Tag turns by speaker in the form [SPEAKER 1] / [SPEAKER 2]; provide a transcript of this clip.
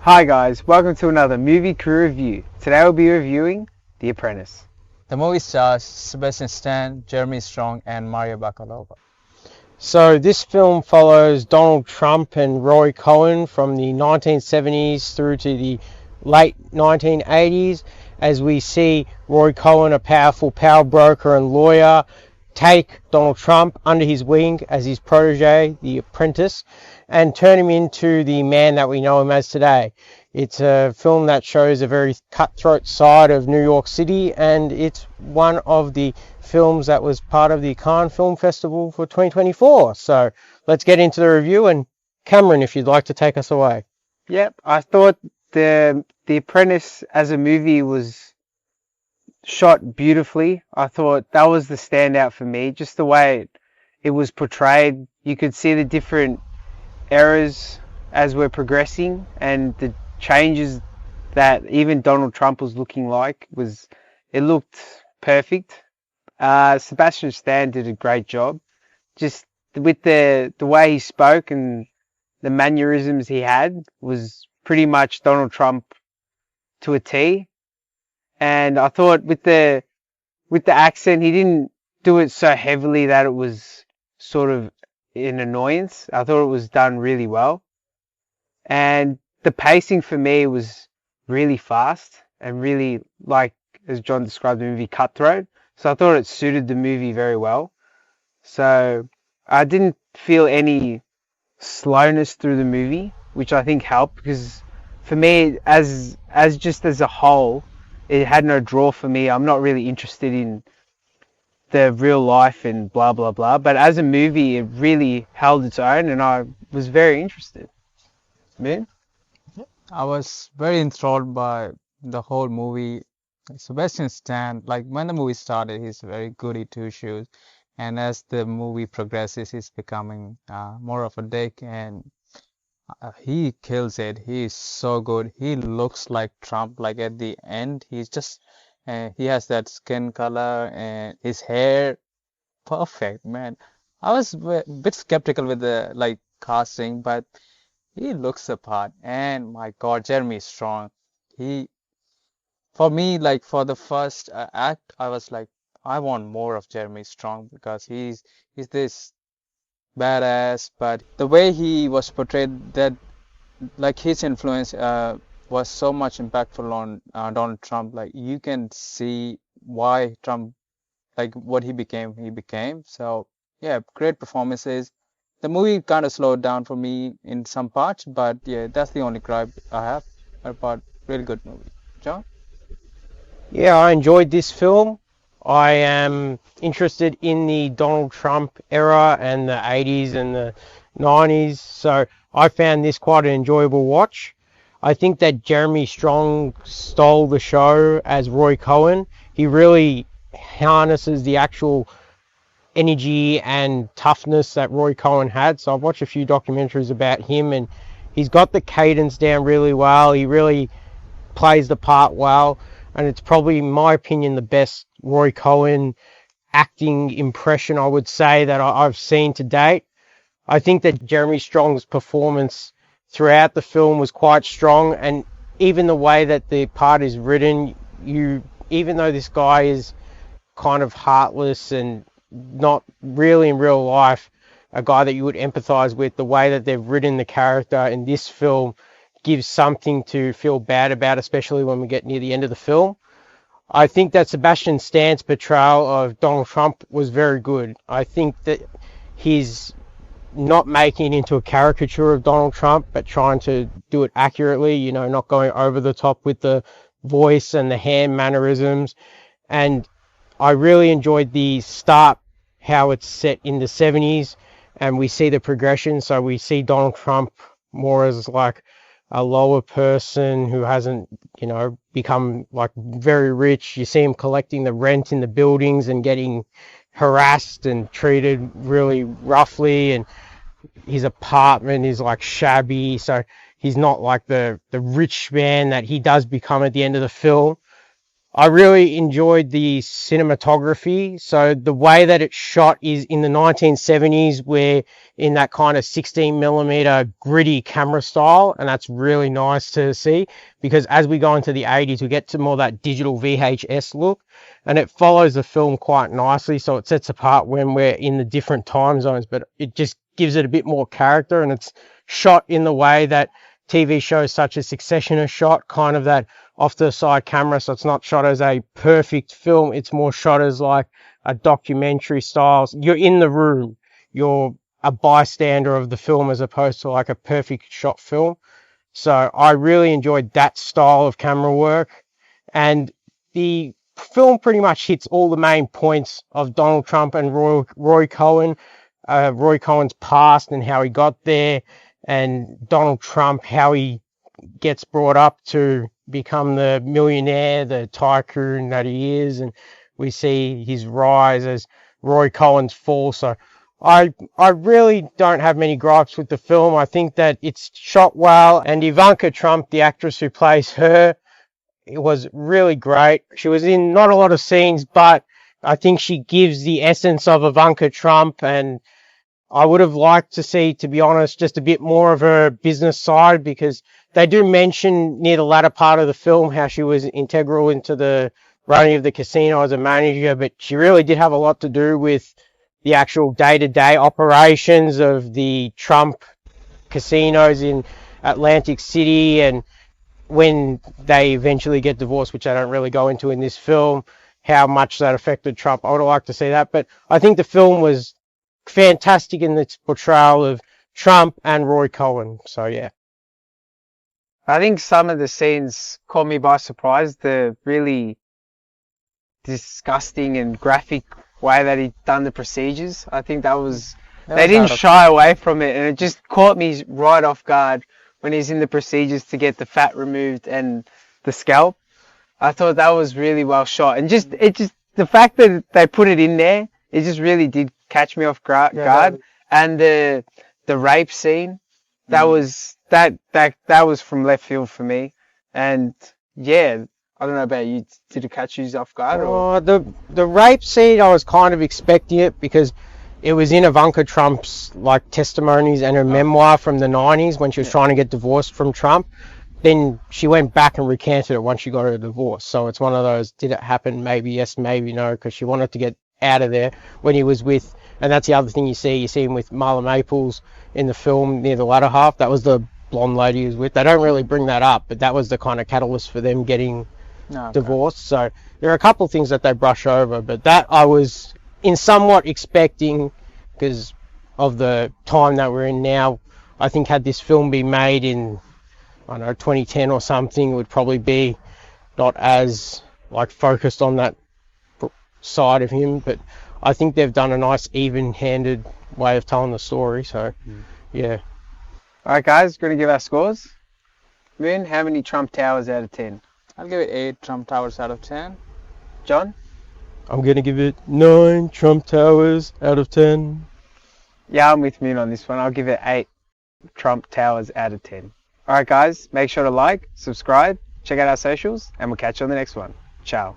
[SPEAKER 1] Hi guys, welcome to another movie crew review. Today we'll be reviewing The Apprentice.
[SPEAKER 2] The movie stars Sebastian Stan, Jeremy Strong, and Maria Baklova.
[SPEAKER 3] So this film follows Donald Trump and Roy Cohn from the 1970s through to the late 1980s, as we see Roy Cohn, a powerful power broker and lawyer, take Donald Trump under his wing as his protege, the Apprentice, and turn him into the man that we know him as today. It's a film that shows a very cutthroat side of New York City, and it's one of the films that was part of the Cannes Film Festival for 2024. So let's get into the review, and Cameron, if you'd like to take us away.
[SPEAKER 1] Yep, I thought the Apprentice as a movie was shot beautifully. I thought that was the standout for me, just the way it was portrayed. You could see the different eras as we're progressing, and the changes that even Donald Trump was looking like it looked perfect. Sebastian Stan did a great job, just with the way he spoke and the mannerisms he had was pretty much Donald Trump to a T. And I thought with the accent, he didn't do it so heavily that it was sort of an annoyance. I thought it was done really well. And the pacing for me was really fast and really, like, as John described the movie, cutthroat. So I thought it suited the movie very well. So I didn't feel any slowness through the movie, which I think helped, because for me, as a whole, it had no draw for me. I'm not really interested in the real life and blah blah blah, but as a movie it really held its own and I was very interested. Moon?
[SPEAKER 2] I was very enthralled by the whole movie. Sebastian Stan, like when the movie started, he's very goody two shoes, and as the movie progresses, he's becoming more of a dick, and he kills it. He is so good. He looks like Trump. Like at the end, he has that skin color and his hair, perfect, man. I was a bit skeptical with the casting, but he looks the part. And my God, Jeremy Strong. He, for me, like for the first act, I was like, I want more of Jeremy Strong because he's this badass, but the way he was portrayed, that like his influence was so much impactful on Donald Trump. Like you can see why Trump, like what he became. So yeah, great performances. The movie kind of slowed down for me in some parts, but yeah, that's the only gripe I have about really good movie. John?
[SPEAKER 3] Yeah, I enjoyed this film. I am interested in the Donald Trump era and the 80s and the 90s, so I found this quite an enjoyable watch. I think that Jeremy Strong stole the show as Roy Cohn. He really harnesses the actual energy and toughness that Roy Cohn had. So I've watched a few documentaries about him, and he's got the cadence down really well. He really plays the part well, and it's probably, in my opinion, the best Roy Cohn acting impression, I would say, that I've seen to date. I think that Jeremy Strong's performance throughout the film was quite strong, and even the way that the part is written, even though this guy is kind of heartless and not really in real life a guy that you would empathize with, the way that they've written the character in this film gives something to feel bad about, especially when we get near the end of the film. I think that Sebastian Stan's portrayal of Donald Trump was very good. I think that he's not making it into a caricature of Donald Trump, but trying to do it accurately, not going over the top with the voice and the hand mannerisms. And I really enjoyed the start, how it's set in the 70s, and we see the progression. So we see Donald Trump more as like a lower person who hasn't, become like very rich. You see him collecting the rent in the buildings and getting harassed and treated really roughly, and his apartment is like shabby. So he's not like the rich man that he does become at the end of the film. I really enjoyed the cinematography. So the way that it's shot is in the 1970s, where in that kind of 16mm gritty camera style, and that's really nice to see, because as we go into the 80s, we get to more that digital VHS look, and it follows the film quite nicely. So it sets apart when we're in the different time zones, but it just gives it a bit more character, and it's shot in the way that TV shows such as Succession are shot, kind of that off the side camera. So it's not shot as a perfect film, it's more shot as like a documentary style. You're in the room, you're a bystander of the film as opposed to like a perfect shot film. So I really enjoyed that style of camera work, and the film pretty much hits all the main points of Donald Trump and Roy Cohn, Roy Cohn's past and how he got there, and Donald Trump, how he gets brought up to become the millionaire, the tycoon that he is, and we see his rise as Roy Cohn's fall. So I really don't have many gripes with the film. I think that it's shot well, and Ivanka Trump, the actress who plays her, it was really great. She was in not a lot of scenes, but I think she gives the essence of Ivanka Trump, and I would have liked to see, to be honest, just a bit more of her business side, because they do mention near the latter part of the film how she was integral into the running of the casino as a manager, but she really did have a lot to do with the actual day-to-day operations of the Trump casinos in Atlantic City, and when they eventually get divorced, which I don't really go into in this film, how much that affected Trump. I would have liked to see that, but I think the film was fantastic in its portrayal of Trump and Roy Cohn. So yeah.
[SPEAKER 1] I think some of the scenes caught me by surprise. The really disgusting and graphic way that he'd done the procedures. I think they didn't shy away from it, and it just caught me right off guard when he's in the procedures to get the fat removed and the scalp. I thought that was really well shot, and the fact that they put it in there, it just really did catch me off guard. And the rape scene, that was from left field for me. And yeah, I don't know about you. Did it catch you off guard? Or?
[SPEAKER 3] The rape scene, I was kind of expecting it, because it was in Ivanka Trump's like testimonies and her memoir from the 90s when she was trying to get divorced from Trump. Then she went back and recanted it once she got her divorce. So it's one of those, did it happen? Maybe yes, maybe no, because she wanted to get out of there when he was with, and that's the other thing you see him with Marla Maples in the film near the latter half. That was the blonde lady he was with. They don't really bring that up, but that was the kind of catalyst for them getting divorced. So there are a couple of things that they brush over, but that I was in somewhat expecting, because of the time that we're in now. I think had this film been made in, I don't know, 2010 or something, it would probably be not as like focused on that side of him, but I think they've done a nice even-handed way of telling the story. So yeah.
[SPEAKER 1] Alright guys, going to give our scores. Moon, how many Trump Towers out of 10?
[SPEAKER 2] I'll give it 8 Trump Towers out of 10.
[SPEAKER 1] John?
[SPEAKER 3] I'm going to give it 9 Trump Towers out of 10.
[SPEAKER 1] Yeah, I'm with Moon on this one. I'll give it 8 Trump Towers out of 10. Alright guys, make sure to like, subscribe, check out our socials, and we'll catch you on the next one. Ciao.